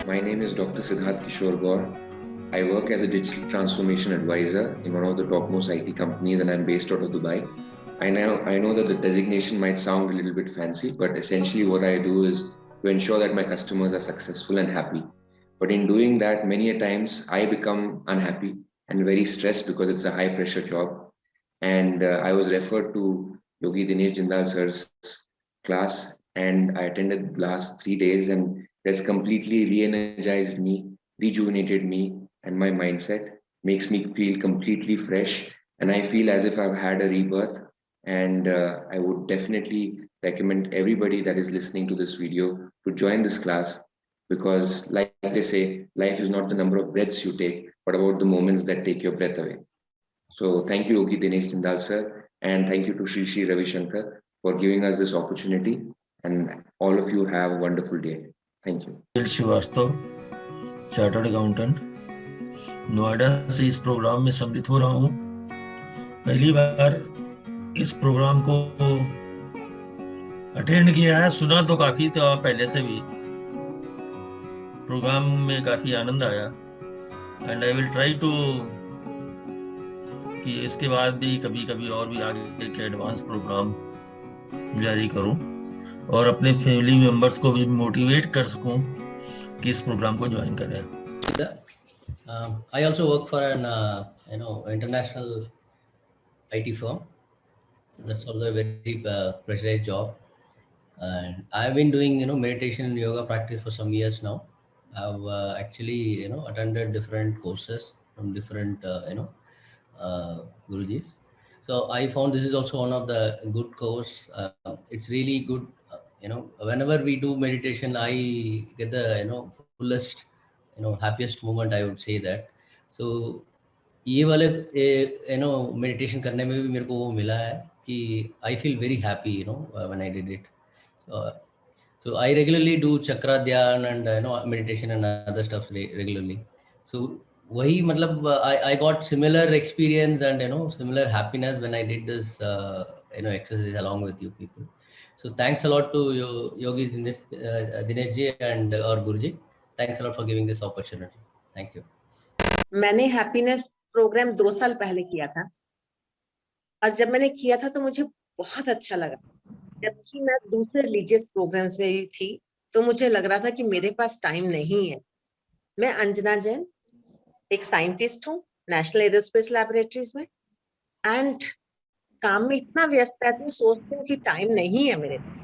My name is Dr. Siddharth Kishore Gaur. I work as a digital transformation advisor in one of the topmost IT companies, and I'm based out of Dubai. I know that the designation might sound a little bit fancy, but essentially what I do is to ensure that my customers are successful and happy. But in doing that, many a times I become unhappy and very stressed because it's a high pressure job. And I was referred to Yogi Dinesh Jindal sir's class, and I attended the last 3 days, and that's completely re-energized me, rejuvenated me, and my mindset makes me feel completely fresh. And I feel as if I've had a rebirth. And I would definitely recommend everybody that is listening to this video to join this class because, like they say, life is not the number of breaths you take, but about the moments that take your breath away. So thank you, Yogi Dinesh Jindal sir, and thank you to Shri Shri Ravi Shankar for giving us this opportunity. And all of you have a wonderful day. Thank you. Srivastava, chartered accountant, Noida से इस programme में सम्मिलित हो रहा हूँ। पहली बार इस programme को अटेंड किया है, सुना तो काफी था पहले से भी। प्रोग्राम में काफी आनंद आया and I will try to कि इसके बाद भी कभी और भी आगे के एडवांस प्रोग्राम जारी करूं और अपने फैमिली मेंबर्स को भी मोटिवेट कर सकूं कि इस प्रोग्राम को ज्वाइन करें। I also work for an international IT firm. So that's also a very pressurized job. And I've been doing meditation and yoga practice for some years now. I've actually attended different courses from different gurujis. So I found this is also one of the good course. It's really good. Whenever we do meditation, I get the fullest happiest moment, I would say that. So ये वाले meditation करने में भी मेरे को वो मिला है कि I feel very happy when I did it. So I regularly do chakra dhyan and meditation and other stuff regularly. So वही मतलब I got similar experience and similar happiness when I did this exercise along with you people. So thanks a lot to Yogi Dinesh ji and or Guruji. Thanks a lot for giving this opportunity. Thank you. मैंने happiness programme 2 साल पहले किया था और जब मैंने किया था तो मुझे बहुत अच्छा लगा. जबकि मैं दूसरे रिलीजियस प्रोग्राम्स में भी थी तो मुझे लग रहा था कि मेरे पास टाइम नहीं है. मैं अंजना जैन एक साइंटिस्ट हूँ नेशनल एरोस्पेस लैबोरेटरीज में एंड काम में इतना व्यस्त रहती हूँ, सोचती हूँ कि टाइम नहीं है मेरे पास.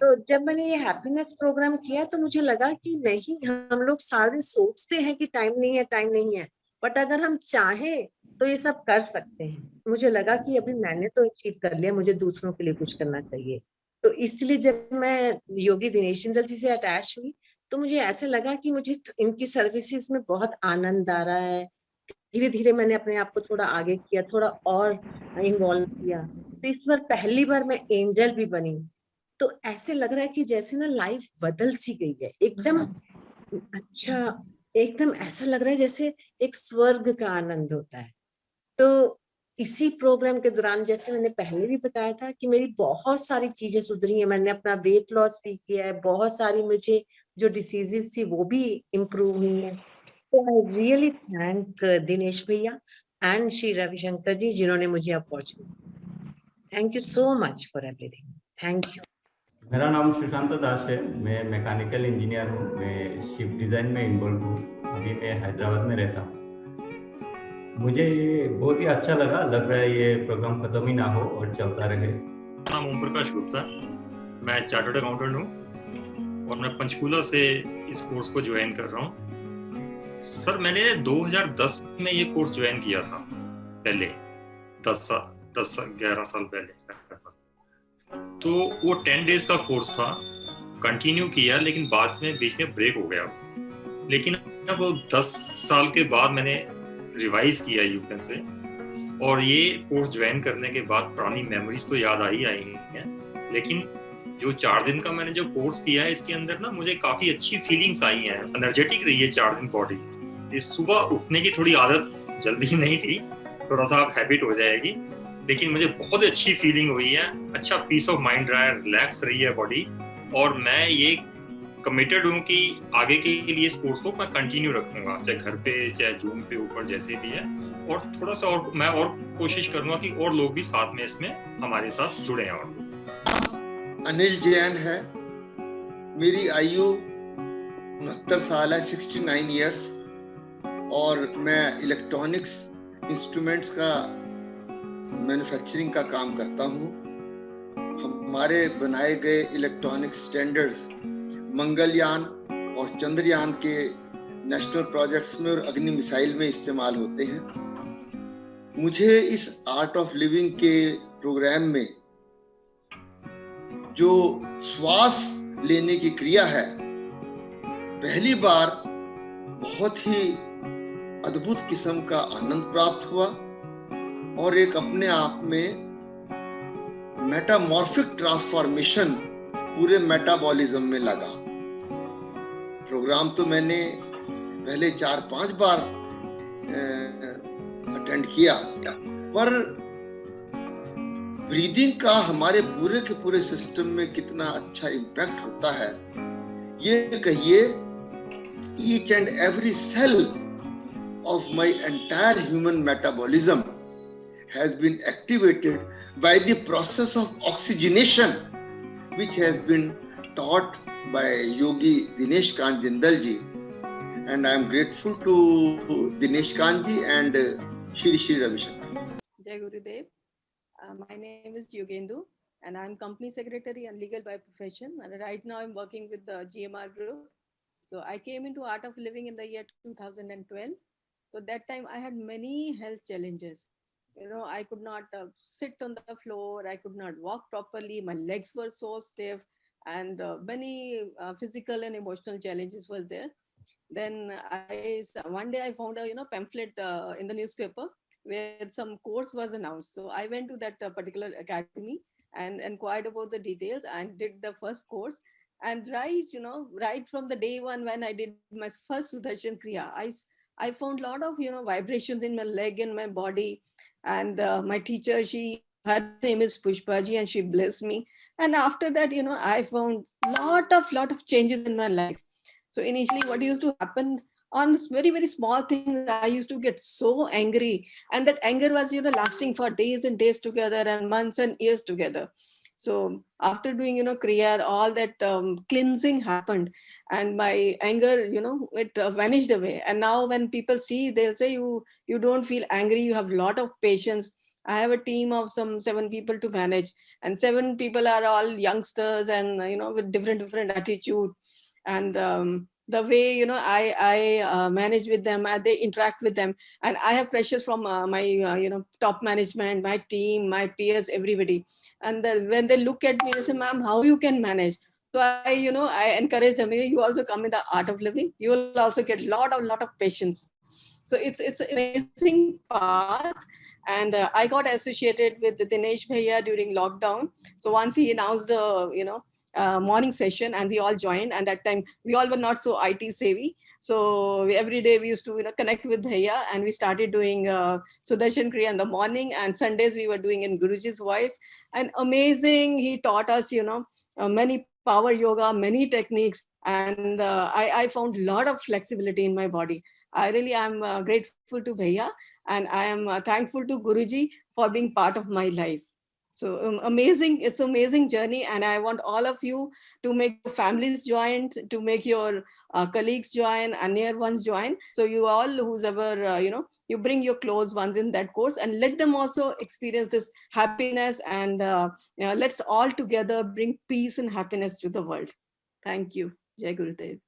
तो जब मैंने ये हैप्पीनेस प्रोग्राम किया तो मुझे लगा कि नहीं, हम लोग सारा दिन सोचते हैं कि टाइम नहीं है, बट अगर हम चाहें तो ये सब कर सकते हैं. मुझे लगा कि अभी मैंने तो अचीव कर लिया, मुझे दूसरों के लिए कुछ करना चाहिए. तो इसलिए जब मैं योगी दिनेश जिंदल जी से अटैच हुई तो मुझे ऐसे लगा कि मुझे इनकी सर्विसेज में बहुत आनंद आ रहा है. धीरे धीरे मैंने अपने आप को थोड़ा आगे किया, थोड़ा और इन्वॉल्व किया. तो इस बार पहली बार मैं एंजल भी बनी. तो ऐसे लग रहा है कि जैसे ना लाइफ बदल सी गई है एकदम. अच्छा, एकदम ऐसा लग रहा है जैसे एक स्वर्ग का आनंद होता है. तो इसी प्रोग्राम के दौरान जैसे मैंने पहले भी बताया था कि मेरी बहुत सारी चीजें सुधरी हैं. मैंने अपना वेट लॉस भी किया है, बहुत सारी मुझे जो डिसीजेस थी वो भी इम्प्रूव हुई है. तो आई रियली थैंक दिनेश भैया एंड श्री रविशंकर जी जिन्होंने मुझे opportunity. Thank you so much for everything. Thank you. मेरा नाम सुशांत दास है. मैं मैकेनिकल इंजीनियर हूँ. मैं शिप डिज़ाइन में इन्वॉल्व हूँ. अभी मैं हैदराबाद में रहता हूँ. मुझे ये बहुत ही अच्छा लगा. लग रहा है ये प्रोग्राम खत्म ही ना हो और चलता रहे. मेरा नाम ओम प्रकाश गुप्ता. मैं चार्टर्ड अकाउंटेंट हूँ और मैं पंचकूला से इस कोर्स को ज्वाइन कर रहा हूँ. सर मैंने 2010 में ये कोर्स ज्वाइन किया था. पहले 11 साल पहले. तो वो 10 डेज का कोर्स था, कंटिन्यू किया, लेकिन बाद में बीच में ब्रेक हो गया. लेकिन अब 10 साल के बाद मैंने रिवाइज किया यूपीएन से और ये कोर्स ज्वाइन करने के बाद पुरानी मेमोरीज तो याद आई हैं. लेकिन जो 4 दिन का मैंने जो कोर्स किया है इसके अंदर ना मुझे काफी अच्छी फीलिंग्स आई हैं. एनर्जेटिक रही है 4 दिन बॉडी. इस सुबह उठने की थोड़ी आदत जल्दी नहीं थी, थोड़ा सा हैबिट हो जाएगी, लेकिन मुझे बहुत अच्छी फीलिंग हुई है. अच्छा पीस ऑफ माइंड रहा है, रिलैक्स रही है बॉडी. और मैं ये कमिटेड हूँ कि आगे के लिए इस कोर्स को मैं कंटिन्यू रखूंगा, चाहे घर पे चाहे जूम पे ऊपर जैसे भी है, और थोड़ा सा और मैं और कोशिश करूंगा कि और लोग भी साथ में इसमें हमारे साथ जुड़े हैं। और अनिल जैन है, मेरी आयु 69 साल है, 69 इयर्स, और मैं इलेक्ट्रॉनिक्स इंस्ट्रूमेंट्स का मैन्युफैक्चरिंग का काम करता हूँ। हमारे बनाए गए इलेक्ट्रॉनिक स्टैंडर्ड्स मंगलयान और चंद्रयान के नेशनल प्रोजेक्ट्स में और अग्नि मिसाइल में इस्तेमाल होते हैं। मुझे इस आर्ट ऑफ लिविंग के प्रोग्राम में जो श्वास लेने की क्रिया है, पहली बार बहुत ही अद्भुत किस्म का आनंद प्राप्त हुआ और एक अपने आप में मेटामॉर्फिक ट्रांसफॉर्मेशन पूरे मेटाबॉलिज्म में लगा। प्रोग्राम तो मैंने पहले 4-5 बार अटेंड किया, पर ब्रीदिंग का हमारे पूरे के पूरे सिस्टम में कितना अच्छा इम्पैक्ट होता है, ये कहिए each and every cell of my entire human metabolism has been activated by the process of oxygenation, which has been taught by Yogi Dinesh Kant Jindal ji, and I am grateful to Dinesh Kant ji and Shri Shri Ravi Shankar. Jai Gurudev. My name is Yogendu and I'm company secretary and legal by profession, and right now I'm working with the GMR group. So I came into Art of Living in the year 2012. So that time I had many health challenges. You know, I could not sit on the floor, I could not walk properly, my legs were so stiff, and many physical and emotional challenges were there. Then one day I found a pamphlet in the newspaper where some course was announced. So I went to that particular academy and inquired about the details and did the first course. And right from the day one when I did my first Sudarshan Kriya, I found a lot of vibrations in my leg and my body. And my teacher, her name is Pushpaji, and she blessed me. And after that, I found lot of changes in my life. So initially, what used to happen on very, very small things, I used to get so angry, and that anger was lasting for days and days together and months and years together. So after doing Kriya, all that cleansing happened, and my anger it vanished away. And now when people see, they'll say you don't feel angry, you have a lot of patience. I have a team of some 7 people to manage, and 7 people are all youngsters and with different attitude. And the way I manage with them, they interact with them, and I have pressures from my top management, my team, my peers, everybody. And when they look at me, they say, "Ma'am, how you can manage?" So I encourage them. You also come in the Art of Living. You will also get lot of patience. So it's an amazing path. And I got associated with Dinesh Bhaiya during lockdown. So once he announced the morning session, and we all joined. And that time we all were not so IT savvy. So every day we used to connect with Bhaiya, and we started doing Sudarshan Kriya in the morning, and Sundays we were doing in Guruji's voice. And amazing, he taught us many power yoga, many techniques, and I found a lot of flexibility in my body. I really am grateful to Bhaiya, and I am thankful to Guruji for being part of my life. So amazing, it's an amazing journey, and I want all of you to make your families join, to make your colleagues join, and near ones join. So you all, who's ever, you bring your close ones in that course, and let them also experience this happiness, and let's all together bring peace and happiness to the world. Thank you. Jai Gurudev.